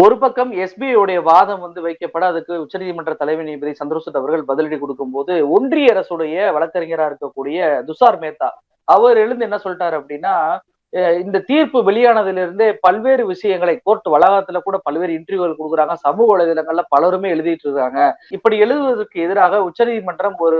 ஒரு பக்கம் எஸ்பிஐ உடைய வாதம் வைக்கப்பட அதுக்கு உச்சநீதிமன்ற தலைமை நீதிபதி சந்திரசூட் அவர்கள் பதிலடி கொடுக்கும்போது ஒன்றிய அரசுடைய வழக்கறிஞரா இருக்கக்கூடிய துஷார் மேத்தா அவர் எழுந்து என்ன சொல்லிட்டாரு அப்படின்னா, இந்த தீர்ப்பு வெளியானதுல இருந்தே பல்வேறு விஷயங்களை கோர்ட் வளாகத்துல கூட பல்வேறு இன்டர்வியூகள் கொடுக்குறாங்க, சமூக வலைதளங்கள்ல பலருமே எழுதிட்டு இருக்காங்க. இப்படி எழுதுவதற்கு எதிராக உச்சநீதிமன்றம் ஒரு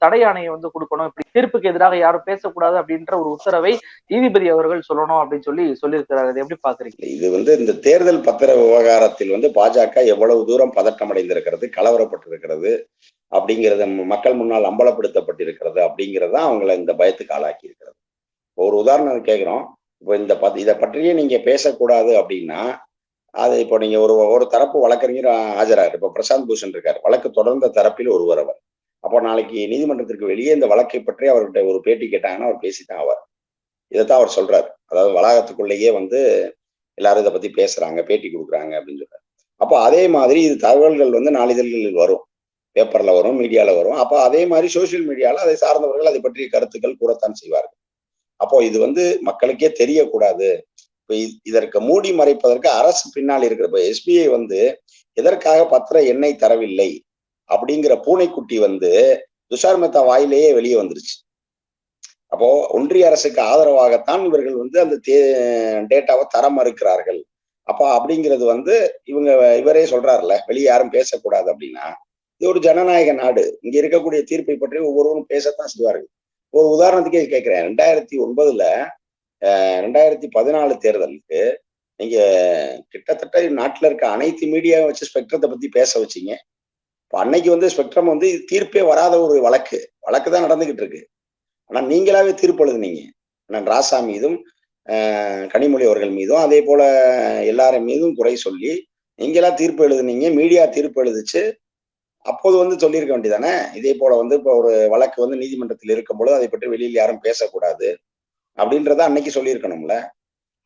தடை ஆணையை கொடுக்கணும், இப்படி தீர்ப்புக்கு எதிராக யாரும் பேசக்கூடாது அப்படின்ற ஒரு உத்தரவை நீதிபதி அவர்கள் சொல்லணும் அப்படின்னு சொல்லியிருக்கிறாரு. அதை எப்படி பாக்குறீங்க? இது இந்த தேர்தல் பத்திர விவகாரத்தில் பாஜக எவ்வளவு தூரம் பதட்டம் அடைந்திருக்கிறது, கலவரப்பட்டிருக்கிறது அப்படிங்கிறத மக்கள் முன்னால் அம்பலப்படுத்தப்பட்டிருக்கிறது அப்படிங்கிறத அவங்களை இந்த பயத்துக்கு ஆளாக்கி இருக்கிறது. ஒரு உதாரணம் கேட்கிறோம். இப்போ இதை பற்றியே நீங்க பேசக்கூடாது அப்படின்னா, அது இப்போ நீங்க ஒரு தரப்பு வழக்கறிஞர் ஆஜராக, இப்போ பிரசாந்த் பூஷன் இருக்காரு, வழக்கு தொடர்ந்த தரப்பில் ஒருவர் அவர். அப்போ நாளைக்கு நீதிமன்றத்திற்கு வெளியே இந்த வழக்கை பற்றி அவர்கிட்ட ஒரு பேட்டி கேட்டாங்கன்னா அவர் பேசித்தான் ஆவார். இதைத்தான் அவர் சொல்றாரு. அதாவது வளாகத்துக்குள்ளேயே எல்லாரும் இதை பத்தி பேசுறாங்க, பேட்டி கொடுக்குறாங்க அப்படின்னு சொல்றாரு. அப்போ அதே மாதிரி இது தகவல்கள் நாளிதழ்களில் வரும், பேப்பர்ல வரும், மீடியால வரும். அப்போ அதே மாதிரி சோசியல் மீடியால அதை சார்ந்தவர்கள் அதை பற்றிய கருத்துக்கள் கூறத்தான் செய்வார்கள். அப்போ இது மக்களுக்கே தெரியக்கூடாது. இப்ப இதற்கு மூடி மறைப்பதற்கு அரசு பின்னால் இருக்கிற இப்ப எஸ்பிஐ எதற்காக பத்திர எண்ணை தரவில்லை அப்படிங்கிற பூனைக்குட்டி துஷார் மேத்தா வாயிலேயே வெளியே வந்துருச்சு. அப்போ ஒன்றிய அரசுக்கு ஆதரவாகத்தான் இவர்கள் அந்த டேட்டாவை தர மறுக்கிறார்கள். அப்போ அப்படிங்கிறது இவரே சொல்றாருல்ல, வெளியே யாரும் பேசக்கூடாது அப்படின்னா. இது ஒரு ஜனநாயக நாடு. இங்க இருக்கக்கூடிய தீர்ப்பை பற்றி ஒவ்வொருவரும் பேசத்தான் செய்வார்கள். ஒரு உதாரணத்துக்கே கேட்கிறேன். 2009 2014 தேர்தலுக்கு நீங்க கிட்டத்தட்ட நாட்டுல இருக்க அனைத்து மீடியாவை வச்சு ஸ்பெக்ட்ரத்தை பத்தி பேச வச்சீங்க. இப்ப அன்னைக்கு ஸ்பெக்ட்ரம் தீர்ப்பே வராத ஒரு வழக்கு தான் நடந்துகிட்டு இருக்கு. ஆனா நீங்களாவே தீர்ப்பு எழுதுனீங்க. நான் ராசா மீதும் கனிமொழி அவர்கள் மீதும் அதே போல எல்லாரும் மீதும் குறை சொல்லி நீங்களா தீர்ப்பு எழுதுனீங்க. மீடியா தீர்ப்பு எழுதுச்சு. அப்போது சொல்லியிருக்க வேண்டியதானே, இதே போல இப்போ ஒரு வழக்கு நீதிமன்றத்தில் இருக்கும் பொழுது அதை பற்றி வெளியில் யாரும் பேசக்கூடாது அப்படின்றத அன்னைக்கு சொல்லியிருக்கணும்ல.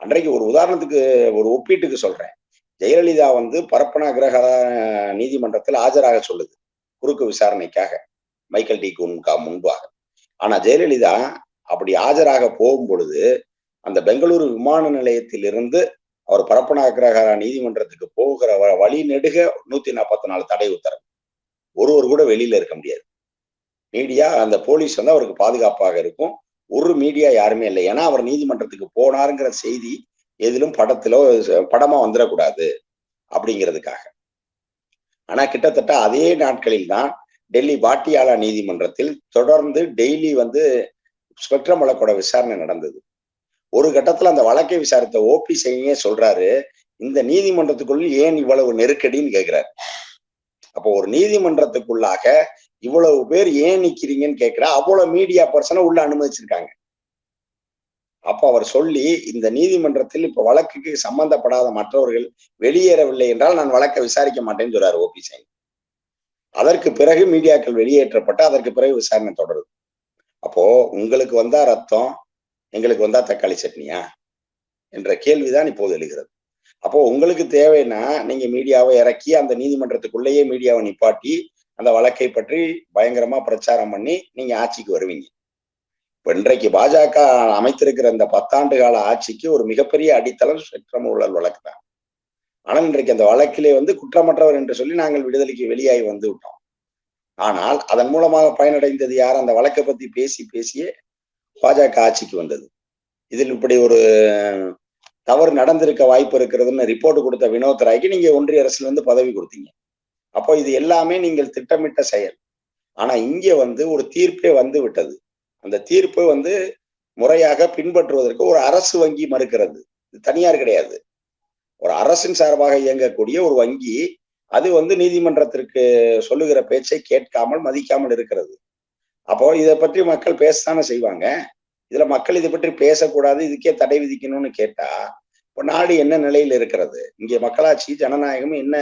அன்றைக்கு ஒரு உதாரணத்துக்கு ஒரு ஒப்பீட்டுக்கு சொல்றேன். ஜெயலலிதா பரப்பன அக்ரஹார நீதிமன்றத்தில் ஆஜராக சொல்லுது குறுக்கு விசாரணைக்காக, மைக்கேல் டி குன்கா முன்பாக. ஆனா ஜெயலலிதா அப்படி ஆஜராக போகும் பொழுது அந்த பெங்களூரு விமான நிலையத்தில் இருந்து அவர் பரப்பன அக்ரஹார நீதிமன்றத்துக்கு போகிற வழி நெடுக 144 தடை உத்தரவு. ஒருவர் கூட வெளியில இருக்க முடியாது. மீடியா அந்த போலீஸ் அவருக்கு பாதுகாப்பாக இருக்கும். ஒரு மீடியா யாருமே இல்லை. ஏன்னா அவர் நீதிமன்றத்துக்கு போனாருங்கிற செய்தி எதிலும் படமா வந்துடக்கூடாது அப்படிங்கிறதுக்காக. ஆனா கிட்டத்தட்ட அதே நாட்களில் தான் டெல்லி பாட்டியாலா நீதிமன்றத்தில் தொடர்ந்து டெய்லி ஸ்பெக்ட்ரம் வழக்கோட விசாரணை நடந்தது. ஒரு கட்டத்துல அந்த வழக்கை விசாரித்த ஓபி சிங்கே சொல்றாரு, இந்த நீதிமன்றத்துக்குள் ஏன் இவ்வளவு நெருக்கடின்னு கேட்கிறாரு. அப்போ ஒரு நீதிமன்றத்துக்குள்ளாக இவ்வளவு பேர் ஏன் நிக்கிறீங்கன்னு கேட்கிற அவ்வளவு மீடியா பர்சனை உள்ள அனுமதிச்சிருக்காங்க. அப்ப அவர் சொல்லி, இந்த நீதிமன்றத்தில் இப்ப வழக்குக்கு சம்பந்தப்படாத மற்றவர்கள் வெளியேறவில்லை என்றால் நான் வழக்கை விசாரிக்க மாட்டேன்னு சொல்றாரு ஓபி சிங். அதற்கு பிறகு மீடியாக்கள் வெளியேற்றப்பட்டு அதற்கு பிறகு விசாரணை தொடருது. அப்போ உங்களுக்கு வந்தா ரத்தம், எங்களுக்கு வந்தா தக்காளி சட்னியா என்ற கேள்விதான் இப்போது எழுகிறது. அப்போ உங்களுக்கு தேவைன்னா நீங்க மீடியாவை இறக்கி அந்த நீதிமன்றத்துக்குள்ளேயே மீடியாவை நிப்பாட்டி அந்த வழக்கை பற்றி பயங்கரமா பிரச்சாரம் பண்ணி நீங்க ஆட்சிக்கு வருவீங்க. இப்ப இன்றைக்கு பாஜக அமைத்திருக்கிற இந்த 10 ஆண்டு கால ஆட்சிக்கு ஒரு மிகப்பெரிய அடித்தளம் ஸ்பெக்ட்ரம் ஊழல் வழக்கு தான். ஆனால் இன்றைக்கு அந்த வழக்கிலே குற்றமற்றவர் என்று சொல்லி நாங்கள் விடுதலைக்கு வெளியாகி வந்து விட்டோம். ஆனால் அதன் மூலமாக பயனடைந்தது யார்? அந்த வழக்கை பத்தி பேசியே பாஜக ஆட்சிக்கு வந்தது. இதில் இப்படி ஒரு தவறு நடந்திருக்க வாய்ப்பு இருக்கிறதுன்னு ரிப்போர்ட் கொடுத்த வினோத் ராய்க்கு நீங்க ஒன்றிய அரசுல பதவி கொடுத்தீங்க. அப்போ இது எல்லாமே நீங்கள் திட்டமிட்ட செயல். ஆனா இங்க ஒரு தீர்ப்பே விட்டது. அந்த தீர்ப்பு முறையாக பின்பற்றுவதற்கு ஒரு அரசு வங்கி மறுக்கிறது. இது தனியார் கிடையாது, ஒரு அரசின் சார்பாக இயங்கக்கூடிய ஒரு வங்கி. அது நீதிமன்றத்திற்கு சொல்லுகிற பேச்சை கேட்காமல் மதிக்காமல் இருக்கிறது. அப்போ இதை பற்றி மக்கள் பேசத்தானே செய்வாங்க. இதுல மக்கள் இதை பற்றி பேசக்கூடாது, இதுக்கே தடை விதிக்கணும்னு கேட்டா இப்போ நாடு என்ன நிலையில இருக்கிறது? இங்கே மக்களாட்சி ஜனநாயகம் என்ன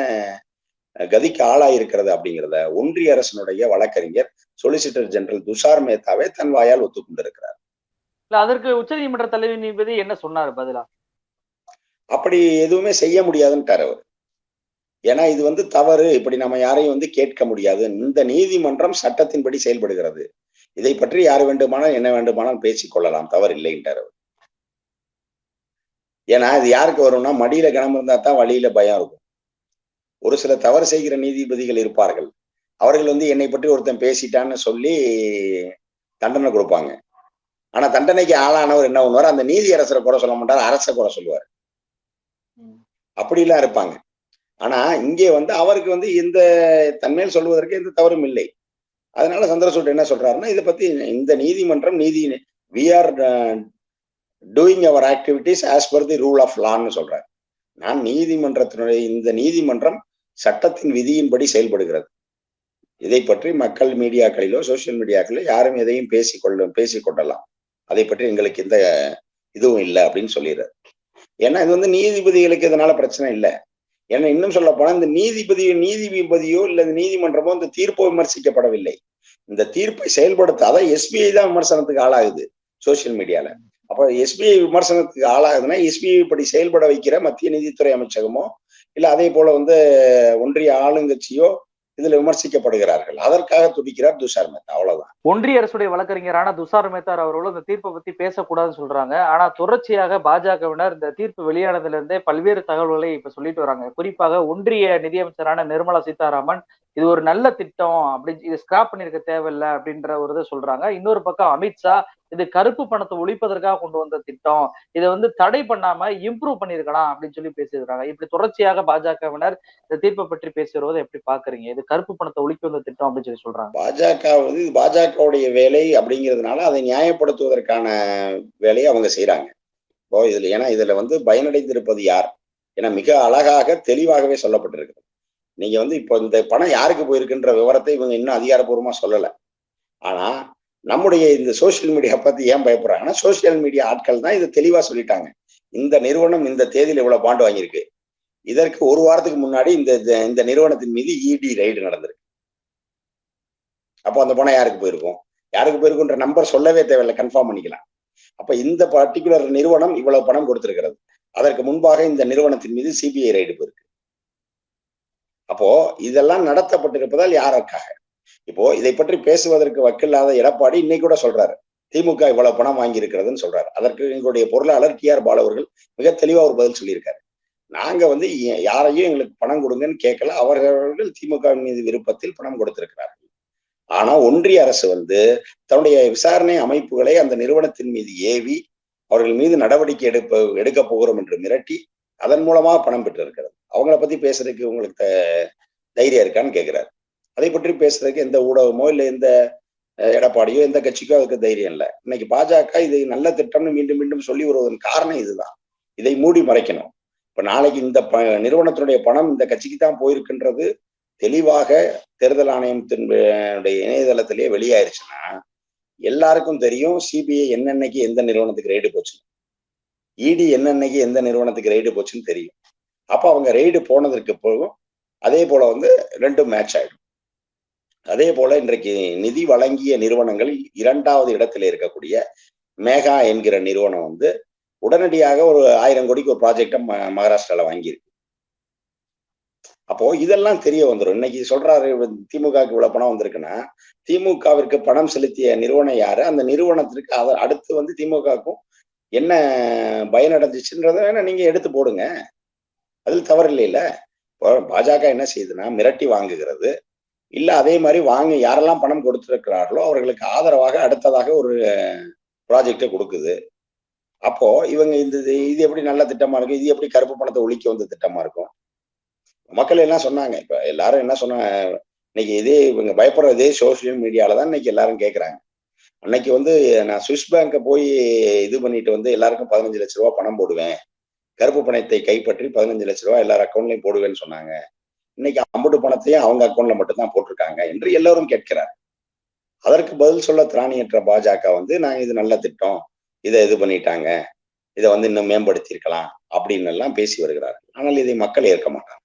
கதிக்கு ஆளாயிருக்கிறது அப்படிங்கிறத ஒன்றிய அரசினுடைய வழக்கறிஞர் சொலிசிட்டர் ஜெனரல் துஷார் மேத்தாவே தன் வாயால் ஒத்துக்கொண்டிருக்கிறார். அதற்கு உச்சநீதிமன்ற தலைமை நீதிபதி என்ன சொன்னார் பதிலா? அப்படி எதுவுமே செய்ய முடியாதுன்னுட்டார் அவர். ஏன்னா இது தவறு, இப்படி நம்ம யாரையும் கேட்க முடியாது. இந்த நீதிமன்றம் சட்டத்தின்படி செயல்படுகிறது. இதை பற்றி யார் வேண்டுமானால் என்ன வேண்டுமானால் பேசிக் கொள்ளலாம், தவறு இல்லைன்றார் அவர். ஏன்னா இது யாருக்கு வரும்னா, மடியில கனம் இருந்தா தான் வழியில பயம் இருக்கும். ஒரு சில தவறு செய்கிற நீதிபதிகள் இருப்பார்கள். அவர்கள் வந்து என்னை பற்றி ஒருத்தன் பேசிட்டான்னு சொல்லி தண்டனை கொடுப்பாங்க. ஆனா தண்டனைக்கு ஆளானவர் என்ன பண்ணுவார், அந்த நீதியரசரை குறை சொல்ல மாட்டார், அரச குறை சொல்லுவார். அப்படிலாம் இருப்பாங்க. ஆனா இங்கே வந்து அவருக்கு வந்து இந்த தன்மேல் சொல்வதற்கு எந்த தவறும் இல்லை. அதனால சந்திரசூட் என்ன சொல்றாருன்னா, இத பத்தி இந்த நீதிமன்றம் we are doing our activities as per the rule of லான்னு சொல்றாரு. நான் நீதிமன்றத்தினுடைய இந்த நீதிமன்றம் சட்டத்தின் விதியின்படி செயல்படுகிறது. இதை பற்றி மக்கள் மீடியாக்களிலோ சோசியல் மீடியாக்களிலோ யாரும் எதையும் பேசிக்கொள்ளலாம். அதை பற்றி எங்களுக்கு எந்த இதுவும் இல்லை அப்படின்னு சொல்லிடுறாரு. ஏன்னா இது வந்து நீதிபதிகளுக்கு இதனால பிரச்சனை இல்லை. ஏன்னா இன்னும் சொல்ல போனா இந்த நீதிபதியோ இல்ல நீதிமன்றமோ இந்த தீர்ப்போ விமர்சிக்கப்படவில்லை. இந்த தீர்ப்பை செயல்படுத்தாத எஸ்பிஐ தான் விமர்சனத்துக்கு ஆளாகுது சோசியல் மீடியால. அப்ப எஸ்பிஐ விமர்சனத்துக்கு ஆளாகுதுன்னா எஸ்பிஐ இப்படி செயல்பட வைக்கிற மத்திய நீதித்துறை அமைச்சகமோ இல்ல அதே போல வந்து ஒன்றிய ஆளுங்கட்சியோ இதுல விமர்சிக்கப்படுகிறார்கள். அதற்காக துடிக்கிறார் துஷார் மேத்தா, அவ்வளவுதான். ஒன்றிய அரசுடைய வழக்கறிஞரான துஷார் மேத்தா அவர்களும் இந்த தீர்ப்பை பத்தி பேசக்கூடாதுன்னு சொல்றாங்க. ஆனா தொடர்ச்சியாக பாஜகவினர் இந்த தீர்ப்பு வெளியானதுல இருந்தே பல்வேறு தகவல்களை இப்ப சொல்லிட்டு வராங்க. குறிப்பாக ஒன்றிய நிதியமைச்சரான நிர்மலா சீதாராமன் இது ஒரு நல்ல திட்டம் அப்படி இது ஸ்கிராப் பண்ணிருக்க தேவையில்லை அப்படின்ற ஒரு இதை சொல்றாங்க. இன்னொரு பக்கம் அமித்ஷா இது கருப்பு பணத்தை ஒழிப்பதற்காக கொண்டு வந்த திட்டம், இதை வந்து தடை பண்ணாம இம்ப்ரூவ் பண்ணிருக்கலாம் அப்படின்னு சொல்லி பேசியிருக்காங்க. இப்படி தொடர்ச்சியாக பாஜகவினர் இந்த தீர்ப்பை பற்றி பேசி வருவதை எப்படி பாக்குறீங்க? இது கருப்பு பணத்தை ஒழிக்க வந்த திட்டம் அப்படின்னு சொல்லி சொல்றாங்க. பாஜகவுடைய வேலை அப்படிங்கிறதுனால அதை நியாயப்படுத்துவதற்கான வேலையை அவங்க செய்யறாங்க. இப்போ இதுல ஏன்னா இதுல வந்து பயனடைந்திருப்பது யார்? ஏன்னா மிக அழகாக தெளிவாகவே சொல்லப்பட்டிருக்கு. நீங்க வந்து இப்போ இந்த பணம் யாருக்கு போயிருக்குன்ற விவரத்தை இவங்க இன்னும் அதிகாரப்பூர்வமா சொல்லல. ஆனா நம்முடைய இந்த சோசியல் மீடியா பத்தி ஏன் பயப்படுறாங்கன்னா, சோசியல் மீடியா ஆட்கள் தான் இதை தெளிவா சொல்லிட்டாங்க. இந்த நிறுவனம் இந்த தேதியில் இவ்வளவு பாண்டு வாங்கியிருக்கு. இதற்கு ஒரு வாரத்துக்கு முன்னாடி இந்த நிறுவனத்தின் மீது இடி ரைடு நடந்திருக்கு. அப்போ அந்த பணம் யாருக்கு போயிருக்கும்? யாருக்கு போயிருக்குன்ற நம்பர் சொல்லவே தேவையில்லை, கன்ஃபார்ம் பண்ணிக்கலாம். அப்ப இந்த பர்டிகுலர் நிறுவனம் இவ்வளவு பணம் கொடுத்திருக்கிறது. அதற்கு முன்பாக இந்த நிறுவனத்தின் மீது சிபிஐ ரைடு போயிருக்கு. அப்போ இதெல்லாம் நடத்தப்பட்டிருப்பதால் யாருக்காக? இப்போ இதை பற்றி பேசுவதற்கு வக்கில்லாத எடப்பாடி இன்னைக்கு கூட சொல்றாரு, திமுக இவ்வளவு பணம் வாங்கி இருக்கிறதுன்னு சொல்றாரு. அதற்கு எங்களுடைய பொருளாளர் டி ஆர் பாலு அவர்கள் மிக தெளிவா ஒரு பதில் சொல்லியிருக்காரு. நாங்க வந்து யாரையும் எங்களுக்கு பணம் கொடுங்கன்னு கேட்கல, அவர்கள் திமுக மீது விருப்பத்தில் பணம் கொடுத்திருக்கிறார்கள். ஆனா ஒன்றிய அரசு வந்து தன்னுடைய விசாரணை அமைப்புகளை அந்த நிறுவனத்தின் மீது ஏவி அவர்கள் மீது நடவடிக்கை எடுக்க போகிறோம் என்று மிரட்டி அதன் மூலமா பணம் பெற்றிருக்கிறது. அவங்கள பத்தி பேசுறதுக்கு உங்களுக்கு தைரியம் இருக்கான்னு கேட்கிறாரு. அதை பற்றி பேசுறதுக்கு எந்த ஊடகமோ இல்லை எந்த எடப்பாடியோ எந்த கட்சிக்கோ அதுக்கு தைரியம் இல்லை. இன்னைக்கு பாஜக இது நல்ல திட்டம்னு மீண்டும் மீண்டும் சொல்லி வருவதன் காரணம் இதுதான். இதை மூடி மறைக்கணும். இப்ப நாளைக்கு இந்த நிறுவனத்தினுடைய பணம் இந்த கட்சிக்கு தான் போயிருக்குன்றது தெளிவாக தேர்தல் ஆணையத்தினுடைய இணையதளத்திலேயே வெளியாயிருச்சுன்னா எல்லாருக்கும் தெரியும் சிபிஐ என்னன்னைக்கு எந்த நிறுவனத்துக்கு ரெய்டு போச்சு, இடி என்னன்னைக்கு எந்த நிறுவனத்துக்கு ரெய்டு போச்சுன்னு தெரியும். அப்ப அவங்க ரெய்டு போனதற்கு போகும். அதே போல வந்து ரெண்டும் மேட்ச் ஆயிடும். அதே போல இன்றைக்கு நிதி வழங்கிய நிறுவனங்கள் 2வது இடத்துல இருக்கக்கூடிய மேகா என்கிற நிறுவனம் வந்து உடனடியாக ஒரு 1000 கோடிக்கு ஒரு ப்ராஜெக்டை மகாராஷ்டிரால வாங்கியிருக்கு. அப்போ இதெல்லாம் தெரிய வந்துடும். இன்னைக்கு சொல்றாரு திமுகவுக்கு இவ்வளவு பணம் வந்திருக்குன்னா, திமுகவிற்கு பணம் செலுத்திய நிறுவனம் யாரு, அந்த நிறுவனத்திற்கு அடுத்து வந்து திமுகவுக்கும் என்ன பயனடைஞ்சிச்சுன்றத வேணா நீங்க எடுத்து போடுங்க, அதில் தவறு இல்லைல்ல. இப்போ பாஜக என்ன செய்யுதுன்னா மிரட்டி வாங்குகிறது, இல்ல அதே மாதிரி வாங்கி யாரெல்லாம் பணம் கொடுத்திருக்கிறார்களோ அவர்களுக்கு ஆதரவாக அடுத்ததாக ஒரு ப்ராஜெக்டை கொடுக்குது. அப்போ இவங்க இது எப்படி நல்ல திட்டமா இருக்கு, இது எப்படி கருப்பு பணத்தை ஒழிக்க வந்த திட்டமா இருக்கும்? மக்கள் எல்லாம் சொன்னாங்க. இப்ப எல்லாரும் என்ன சொன்னாங்க, இன்னைக்கு இவங்க பயப்படுற இதே சோசியல் மீடியால தான் இன்னைக்கு எல்லாரும் கேட்கறாங்க. அன்னைக்கு வந்து நான் சுவிஸ் பேங்கை போய் இது பண்ணிட்டு வந்து எல்லாருக்கும் 15 லட்ச ரூபாய் பணம் போடுவேன், கருப்பு பணத்தை கைப்பற்றி 15 லட்ச ரூபாய் எல்லார் அக்கௌண்ட்லயும் போடுவேன்னு சொன்னாங்க. இன்னைக்கு அம்புட்டு பணத்தையும் அவங்க அக்கௌண்ட்ல மட்டும்தான் போட்டிருக்காங்க என்று எல்லாரும் கேட்கிறார். அதற்கு பதில் சொல்ல திராணியற்ற பாஜக வந்து நாங்க இது நல்ல திட்டம், இதை இது பண்ணிட்டாங்க, இதை வந்து இன்னும் மேம்படுத்தி இருக்கலாம் அப்படின்னு எல்லாம் பேசி வருகிறார்கள். ஆனால் இதை மக்கள் ஏற்க மாட்டாங்க.